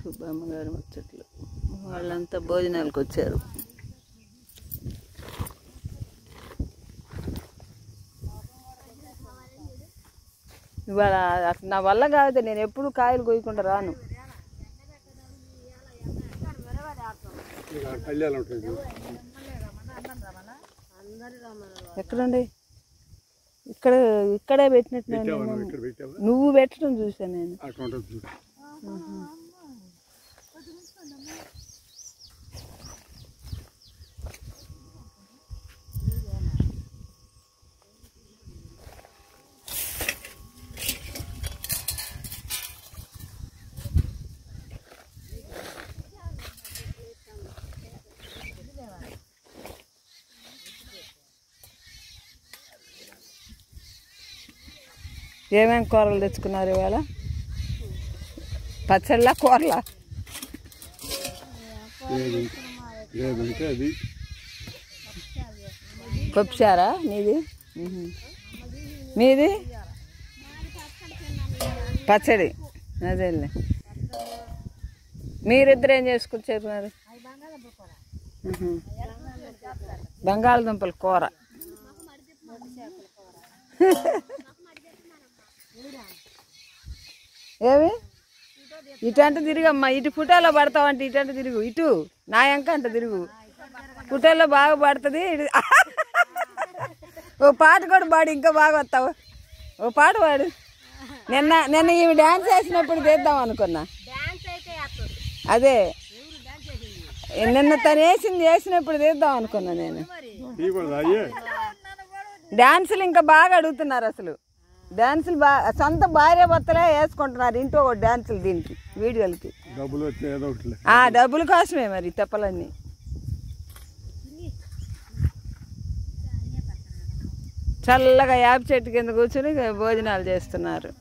సుబ్బమ్మగారు ముచ్చట్లు. వాళ్ళంతా భోజనాలకు వచ్చారు. ఇవాళ నా వల్ల కాదు, నేను ఎప్పుడు కాయలు కొయ్యకుండా రాను. ఎక్కడండి? ఇక్కడే పెట్టినట్టు నువ్వు పెట్టడం చూసాను నేను. ఏమేమి కూరలు తెచ్చుకున్నారు ఇవాళ? పచ్చళ్ళ కూరలా? పప్పుచారా నీది? మీది పచ్చడి. అదేలే. మీరిద్దరు ఏం చేసుకుంటున్నారు? బంగాళదుంపల కూర. ఏమి ఇటు అంటే తిరిగమ్మా, ఇటు ఫోటోలో పడతావంటే ఇటు అంటే తిరుగు, ఇటు నా ఎంక అంటే తిరుగు. ఫోటోలో బాగా పడుతుంది. ఓ పాట కూడా పాడు, ఇంకా బాగా వస్తావు. ఓ పాట పాడు. నిన్న ఈమె డ్యాన్స్ వేసినప్పుడు తీద్దాం అనుకున్నా. అదే నిన్న తను వేసినప్పుడు తీద్దాం అనుకున్నా నేను. డాన్సులు ఇంకా బాగా అడుగుతున్నారు అసలు. డాన్సులు బాగా సొంత భార్య భర్తలే వేసుకుంటున్నారు ఇంట్లో డాన్సులు, దీనికి వీడియోలకి. డబ్బుల కోసమే మరి తెప్పలన్నీ. చల్లగా యాప చెట్టు కింద కూర్చొని భోజనాలు చేస్తున్నారు.